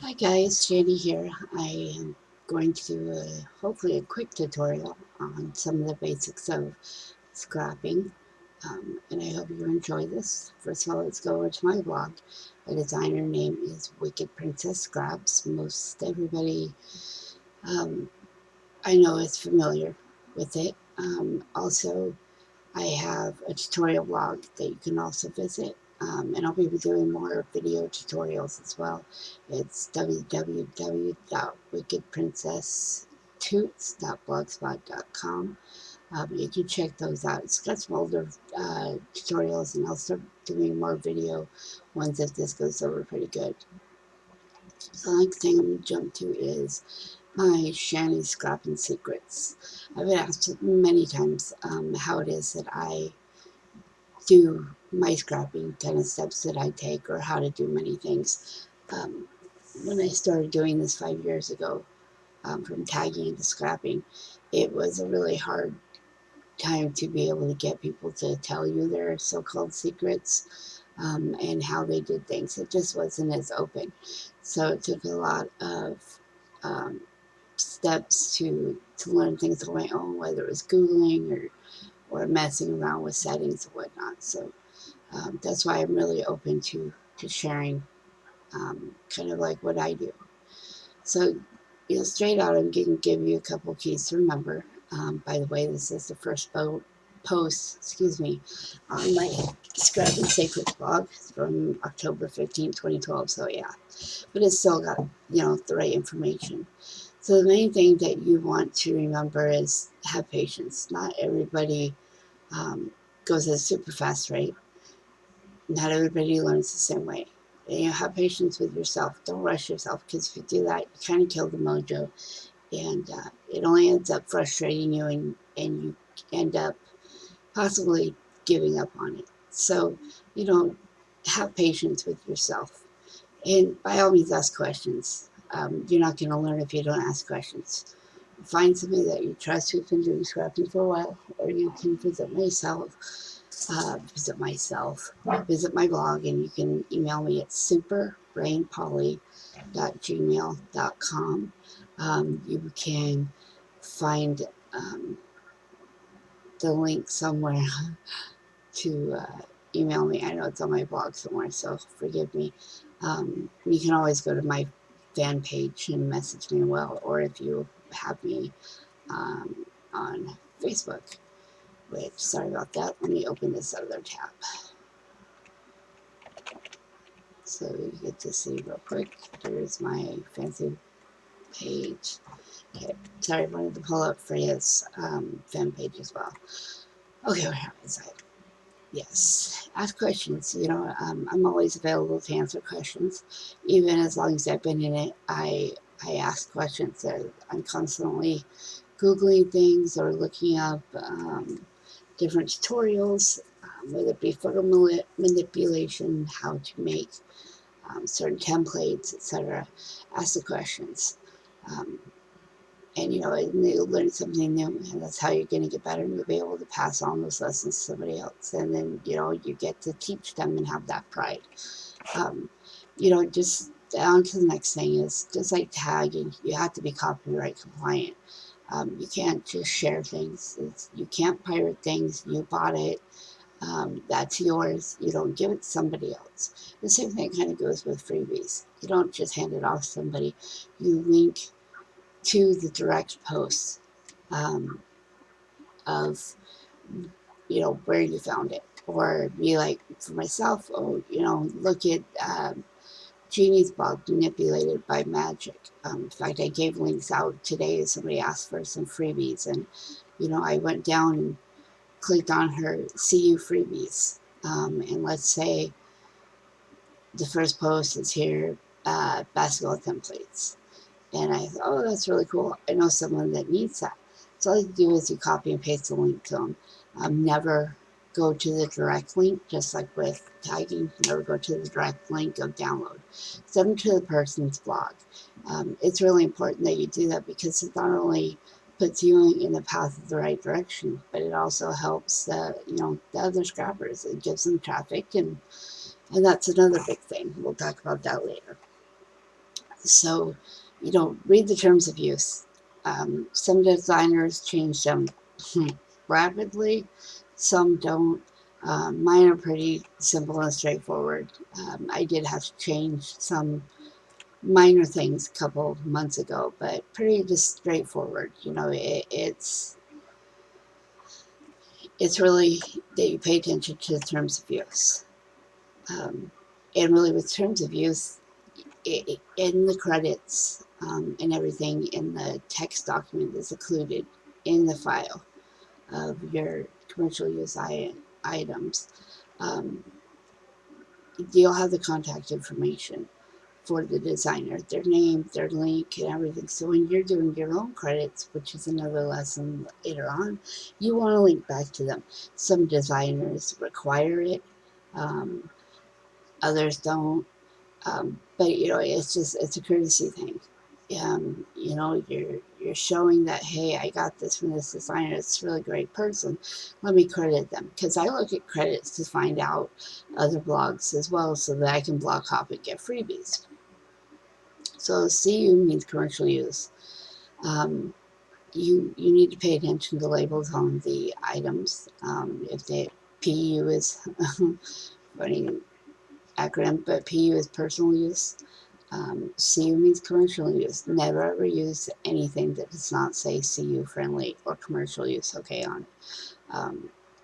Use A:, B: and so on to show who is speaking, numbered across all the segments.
A: Hi guys, Jenny here. I am going to do hopefully a quick tutorial on some of the basics of scrapping, and I hope you enjoy this. First of all, let's go over to my blog. My designer name is Wicked Princess Scraps. Most everybody um, I know is familiar with it. Also, I have a tutorial blog that you can also visit, and I'll be doing more video tutorials as well. It's www.wickedprincesstoots.blogspot.com. You can check those out. It's got some older tutorials, and I'll start doing more video ones if this goes over pretty good. So the next thing I'm going to jump to is my Shani Scrapping Secrets. I've been asked many times how it is that I do my scrapping kind of steps that I take or how to do many things. Um, when I started doing this 5 years ago, from tagging to scrapping, it was a really hard time to be able to get people to tell you their so-called secrets and how they did things. It just wasn't as open. So it took a lot of um, steps to learn things on my own, whether it was Googling or messing around with settings and whatnot. So that's why I'm really open to sharing kind of like what I do. So, straight out, I'm going to give you a couple keys to remember. By the way, this is the first post, on my Scrapping Sacred blog from October 15, 2012. So, yeah, but it's still got, the right information. So, the main thing that you want to remember is have patience. Not everybody um, goes at a super fast rate. Not everybody learns the same way. Have patience with yourself. Don't rush yourself, because if you do that, you kind of kill the mojo, and it only ends up frustrating you, and you end up possibly giving up on it. So, have patience with yourself, and by all means, ask questions. You're not going to learn if you don't ask questions. Find somebody that you trust who's been doing scrapping for a while, or you can visit my blog, and you can email me at superbrainpoly@gmail.com. You can find the link somewhere to email me. I know it's on my blog somewhere, so forgive me. You can always go to my fan page and message me, or if you have me on Facebook. Wait, sorry about that. Let me open this other tab so you get to see real quick. There's my fancy page. Okay, sorry, I wanted to pull up Freya's fan page as well. Okay, we're inside. Yes, ask questions. I'm always available to answer questions. Even as long as I've been in it, I ask questions. I'm constantly Googling things or looking up different tutorials, whether it be photo manipulation, how to make certain templates, etc. Ask the questions. Um, and you'll learn something new, and that's how you're going to get better, and you'll be able to pass on those lessons to somebody else, and then you get to teach them and have that pride. um, just on to the next thing is, just like tagging, you have to be copyright compliant. You can't just share things. You can't pirate things. You bought it. That's yours. You don't give it to somebody else. The same thing kind of goes with freebies. You don't just hand it off to somebody. You link to the direct posts um, of where you found it, or be like, for myself, look at Genie's blog, Manipulated by Magic. In fact, I gave links out today. Somebody asked for some freebies, and I went down and clicked on her CU freebies, and let's say the first post is here, basketball templates. And I thought, oh, that's really cool. I know someone that needs that. So all you do is you copy and paste the link to them. Never go to the direct link, just like with tagging. Never go to the direct link of download. Send them to the person's blog. It's really important that you do that, because it not only puts you in the path of the right direction, but it also helps the other scrappers. It gives them traffic, and that's another big thing. We'll talk about that later. So, read the terms of use. Some designers change them rapidly, some don't. Mine are pretty simple and straightforward. I did have to change some minor things a couple months ago, but pretty just straightforward. It's really that you pay attention to the terms of use. And really, with terms of use, in the credits and everything in the text document that's included in the file of your commercial use items, um, you'll have the contact information for the designer, their name, their link, and everything. So when you're doing your own credits, which is another lesson later on, you want to link back to them. Some designers require it, um, others don't. But it's a courtesy thing. You're showing that, hey, I got this from this designer. It's a really great person. Let me credit them, because I look at credits to find out other blogs as well, so that I can blog hop and get freebies. So CU means commercial use. Um, you need to pay attention to labels on the items. If the PU is funny acronym, but PU is personal use. CU means commercial use. Never ever use anything that does not say CU friendly or commercial use okay on it.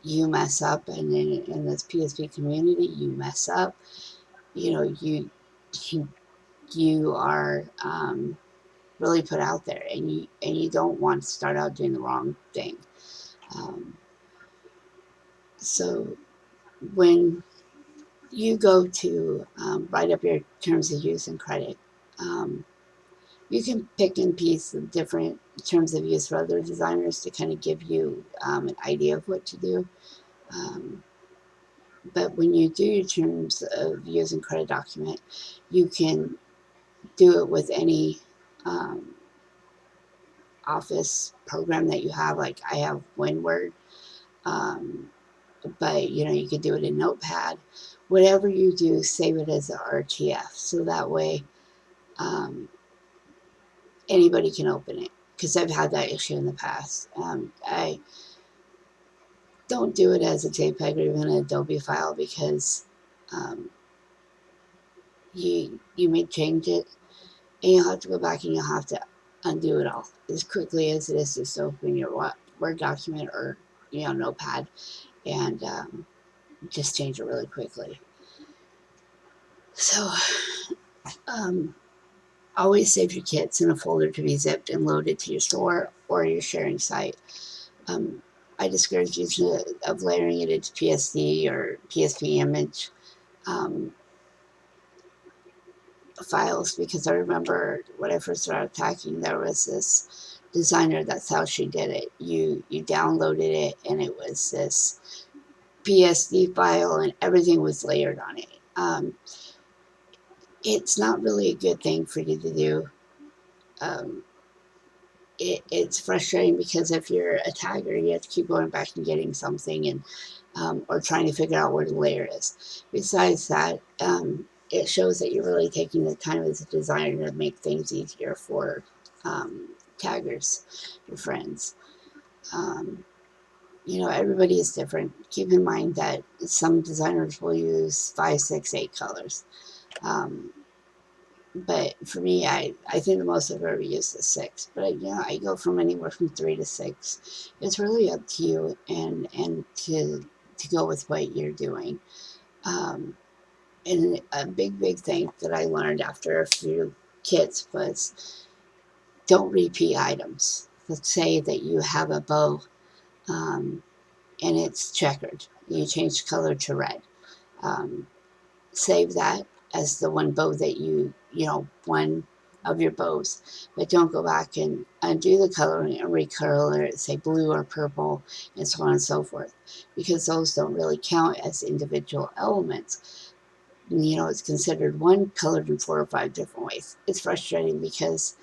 A: You mess up, and in this PSP community, you mess up. You you are really put out there, and you don't want to start out doing the wrong thing. Um, so when you go to write up your terms of use and credit, um, you can pick and piece the different terms of use for other designers to kind of give you an idea of what to do. Um, but when you do your terms of use and credit document, you can do it with any um, Office program that you have. Like I have WinWord, um, but you can do it in Notepad. Whatever you do, save it as a RTF, so that way anybody can open it. Because I've had that issue in the past. I don't do it as a JPEG or even an Adobe file, because um, you may change it, and you'll have to go back and you'll have to undo it all as quickly as it is just open your Word document or Notepad, and just change it really quickly. So always save your kits in a folder to be zipped and loaded to your store or your sharing site. I discourage use of layering it into PSD or PSP image files, because I remember when I first started attacking, there was this designer, that's how she did it. You downloaded it, and it was this PSD file, and everything was layered on it. It's not really a good thing for you to do. It's frustrating, because if you're a tagger, you have to keep going back and getting something, and or trying to figure out where the layer is. Besides that, it shows that you're really taking the time as a designer to make things easier for taggers, your friends. Everybody is different. Keep in mind that some designers will use 5, 6, 8 colors. But for me, I think the most I've ever used is 6. But I go from anywhere from 3 to 6. It's really up to you, and to go with what you're doing. And a big thing that I learned after a few kits was, don't repeat items. Let's say that you have a bow, and it's checkered. You change the color to red. Um, Save that as the one bow that one of your bows, but don't go back and undo the coloring and recolor it, say blue or purple, and so on and so forth, because those don't really count as individual elements. It's considered one colored in 4 or 5 different ways. It's frustrating, because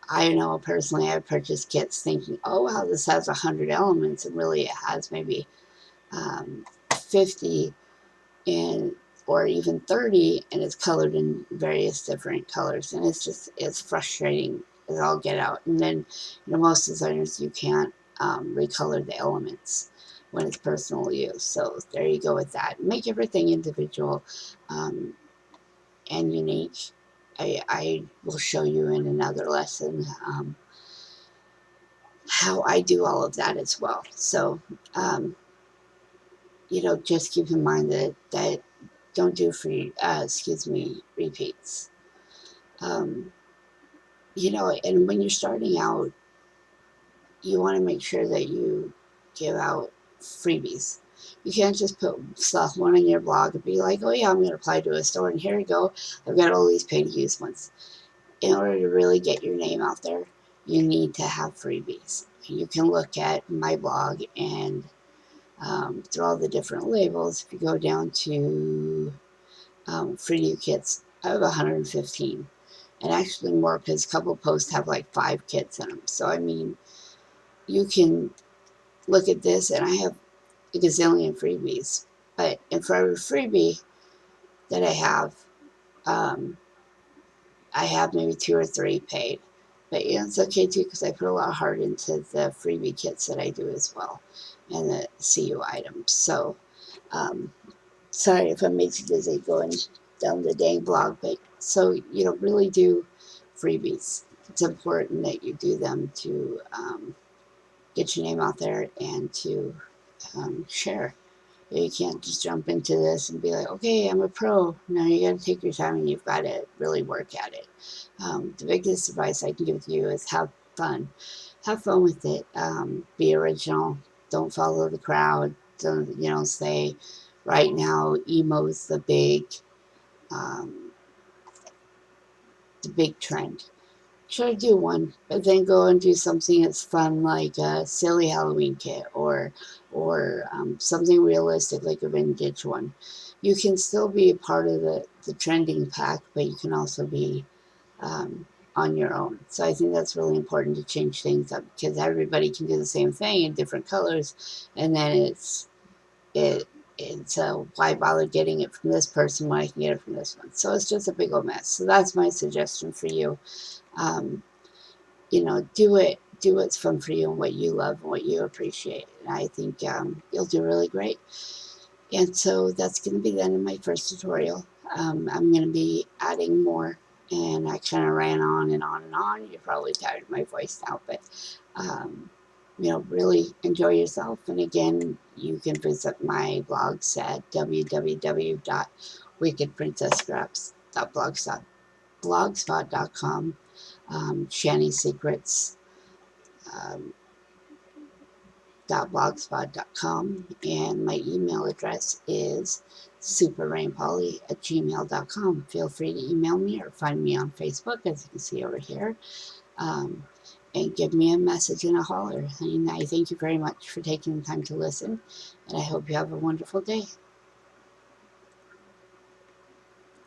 A: I know personally I've purchased kits thinking, oh wow, this has 100 elements, and really it has maybe 50, and or even 30, and it's colored in various different colors, and it's frustrating as all get out. And then, most designers, you can't recolor the elements when it's personal use. So there you go with that. Make everything individual um, and unique. I will show you in another lesson how I do all of that as well. So um, just keep in mind that don't do repeats. Um, and when you're starting out, you want to make sure that you give out freebies. You can't just put stuff one on your blog and be like, oh yeah, I'm going to apply to a store and here you go. I've got all these paid use ones. In order to really get your name out there, you need to have freebies. You can look at my blog and through all the different labels, if you go down to free new kits, I have 115. And actually more because a couple posts have like 5 kits in them. So, I mean, you can look at this, and I have a gazillion freebies. But and for every freebie that um, I have maybe 2 or 3 paid. But it's okay too because I put a lot of heart into the freebie kits that I do as well, and the CU items. So, sorry if I made you dizzy going down the dang blog, but so really do freebies. It's important that you do them to get your name out there and to share. You can't just jump into this and be like, okay, I'm a pro. No, you got to take your time and you've got to really work at it. The biggest advice I can give to you is have fun. Have fun with it. Be original. Don't follow the crowd. Don't, say right now emo's um, the big trend. Try to do one, but then go and do something that's fun, like a silly Halloween kit, or something realistic like a vintage one. You can still be a part of the trending pack, but you can also be on your own. So I think that's really important to change things up because everybody can do the same thing in different colors, and then it it's why bother getting it from this person when I can get it from this one? So it's just a big old mess. So that's my suggestion for you. Um, do what's fun for you and what you love and what you appreciate. And I think you'll do really great. And so that's going to be the end of my first tutorial. I'm going to be adding more, and I kind of ran on and on and on. You're probably tired of my voice now, but really enjoy yourself. And again, you can visit my blogs at www.wickedprincesscraps.blogspot.com. Shanny Secrets um, .blogspot.com, and my email address is superrainpolly@gmail.com. Feel free to email me or find me on Facebook, as you can see over here, um, and give me a message and a holler. And I thank you very much for taking the time to listen, and I hope you have a wonderful day.